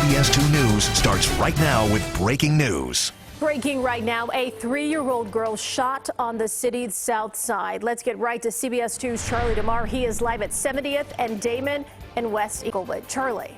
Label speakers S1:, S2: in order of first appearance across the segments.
S1: CBS 2 News starts right now with breaking news.
S2: Breaking right now, a 3-year-old girl shot on the city's south side. Let's get right to CBS 2's Charlie DeMar. He is live at 70th and Damon in West Englewood. Charlie.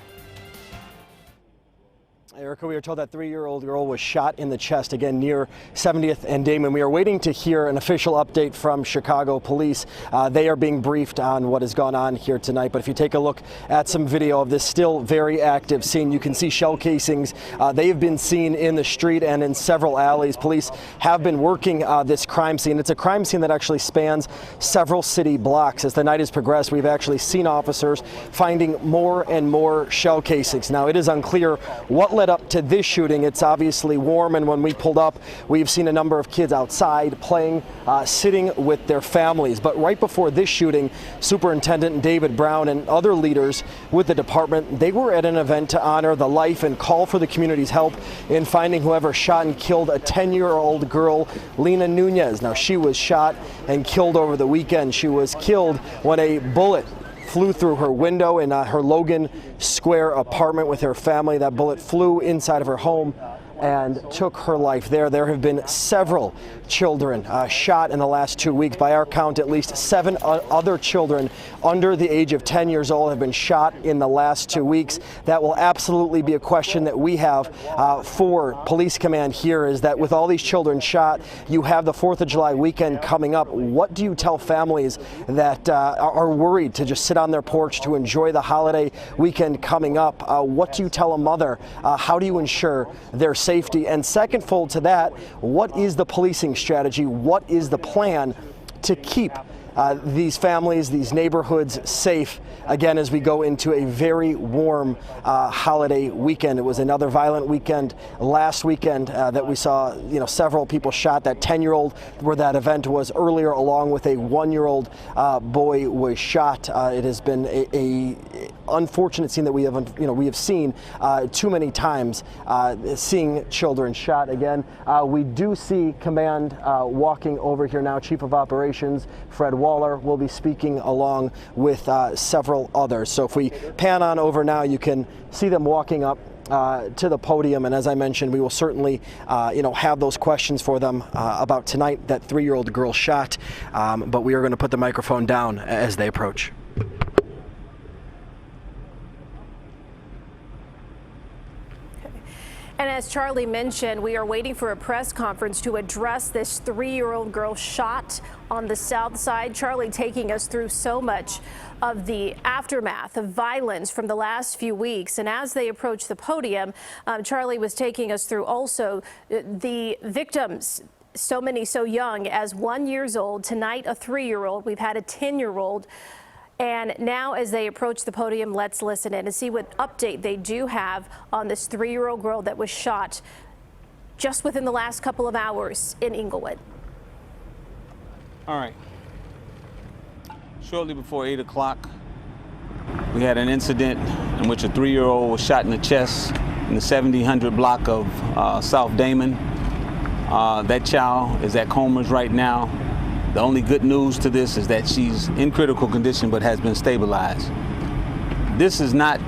S3: Erica, we are told that 3-year-old girl was shot in the chest again near 70th and Damon. We are waiting to hear an official update from Chicago police. They are being briefed on what has gone on here tonight. But if you take a look at some video of this still very active scene, you can see shell casings. They have been seen in the street and in several alleys. Police have been working this crime scene. It's a crime scene that actually spans several city blocks. As the night has progressed, we've actually seen officers finding more and more shell casings. Now, it is unclear what led up to this shooting. It's obviously warm, and when we pulled up, we've seen a number of kids outside playing, sitting with their families. But right before this shooting, Superintendent David Brown and other leaders with the department, they were at an event to honor the life and call for the community's help in finding whoever shot and killed a 10-year-old girl, Lena Nunez. Now, she was shot and killed over the weekend. She was killed when a bullet flew through her window in her Logan Square apartment with her family. That bullet flew inside of her home and took her life there. There have been several children shot in the last 2 weeks. By our count, at least 7 other children under the age of 10 years old have been shot in the last 2 weeks. That will absolutely be a question that we have for Police Command here, is that with all these children shot, you have the 4th of July weekend coming up. What do you tell families that are worried to just sit on their porch to enjoy the holiday weekend coming up? What do you tell a mother? How do you ensure their safety? And second fold to that, what is the policing strategy? What is the plan to keep these families, these neighborhoods safe, again, as we go into a very warm holiday weekend? It was another violent weekend last weekend that we saw, several people shot. That 10-year-old where that event was earlier, along with a 1-year-old boy was shot. It has been a unfortunate scene that we have seen too many times, seeing children shot. Again, we do see Command walking over here now. Chief of Operations Fred Waller will be speaking along with several others. So if we pan on over now, you can see them walking up to the podium, and as I mentioned, we will certainly have those questions for them about tonight, that 3-year-old girl shot, but we are going to put the microphone down as they approach.
S2: And as Charlie mentioned, we are waiting for a press conference to address this 3-year-old girl shot on the south side. Charlie taking us through so much of the aftermath of violence from the last few weeks. And as they approach the podium, Charlie was taking us through also the victims. So many so young as 1 year old. Tonight, a 3-year-old. We've had a 10-year-old. And now as they approach the podium, let's listen in and see what update they do have on this 3-year-old girl that was shot just within the last couple of hours in Englewood.
S4: All right. Shortly before 8 o'clock, we had an incident in which a 3-year-old was shot in the chest in the 1700 block of South Damon. That child is at comas right now. The only good news to this is that she's in critical condition but has been stabilized. This is not,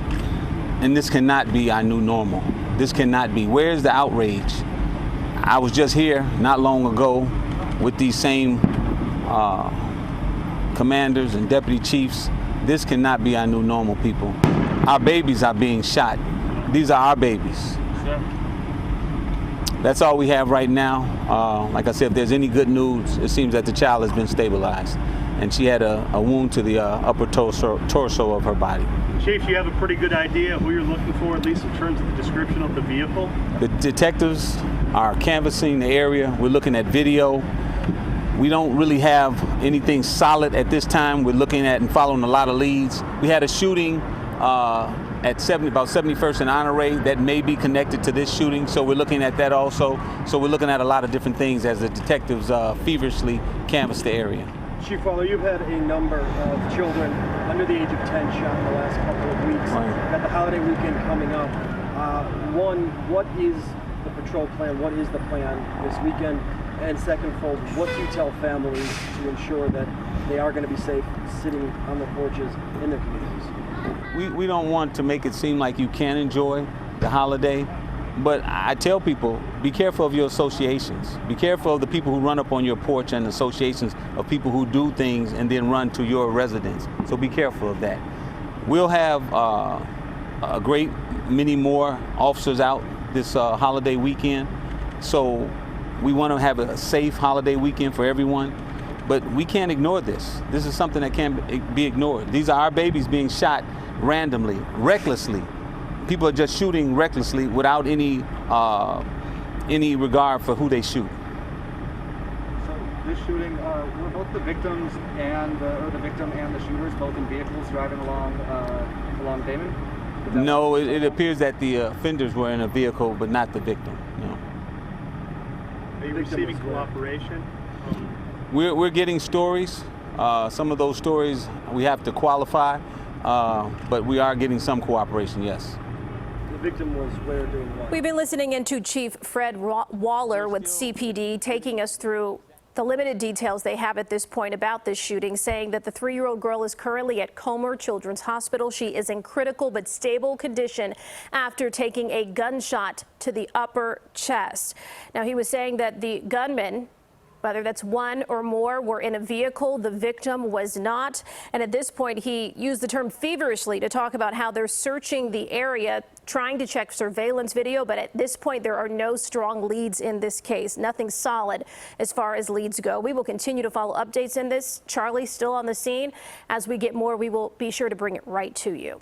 S4: and this cannot be our new normal. This cannot be. Where's the outrage? I was just here not long ago with these same commanders and deputy chiefs. This cannot be our new normal, people. Our babies are being shot. These are our babies. That's all we have right now. Like I said, if there's any good news, it seems that the child has been stabilized, and she had a wound to the upper torso of her body.
S5: Chief, you have a pretty good idea of who you're looking for, at least in terms of the description of the vehicle?
S4: The detectives are canvassing the area. We're looking at video. We don't really have anything solid at this time. We're looking at and following a lot of leads. We had a shooting at about 71st and Honore that may be connected to this shooting, so we're looking at that also. So we're looking at a lot of different things as the detectives feverishly canvass the area.
S3: Chief Waller, you've had a number of children under the age of 10 shot in the last couple of weeks.
S4: Right.
S3: Got the holiday weekend coming up. One, what is the patrol plan? What is the plan this weekend? And second fold, what do you tell families to ensure that they are going to be safe sitting on their porches in their communities?
S4: We don't want to make it seem like you can enjoy the holiday. But I tell people, be careful of your associations. Be careful of the people who run up on your porch and associations of people who do things and then run to your residence. So be careful of that. We'll have a great many more officers out this holiday weekend. So we want to have a safe holiday weekend for everyone. But we can't ignore this. This is something that can't be ignored. These are our babies being shot randomly, recklessly. People are just shooting recklessly without any regard for who they shoot.
S6: So this shooting, were both the victims and the victim and the shooters both in vehicles driving along Damon?
S4: No, it appears that the offenders were in a vehicle, but not the victim. No.
S5: Are you receiving cooperation?
S4: We're getting stories. Some of those stories we have to qualify, but we are getting some cooperation, yes.
S6: The victim was where doing what?
S2: We've been listening into Chief Fred Waller with CPD, taking us through the limited details they have at this point about this shooting, saying that the 3-year-old girl is currently at Comer Children's Hospital. She is in critical but stable condition after taking a gunshot to the upper chest. Now, he was saying that the gunman, whether that's one or more, were in a vehicle. The victim was not. And at this point, he used the term feverishly to talk about how they're searching the area, trying to check surveillance video. But at this point, there are no strong leads in this case. Nothing solid as far as leads go. We will continue to follow updates in this. Charlie still on the scene. As we get more, we will be sure to bring it right to you.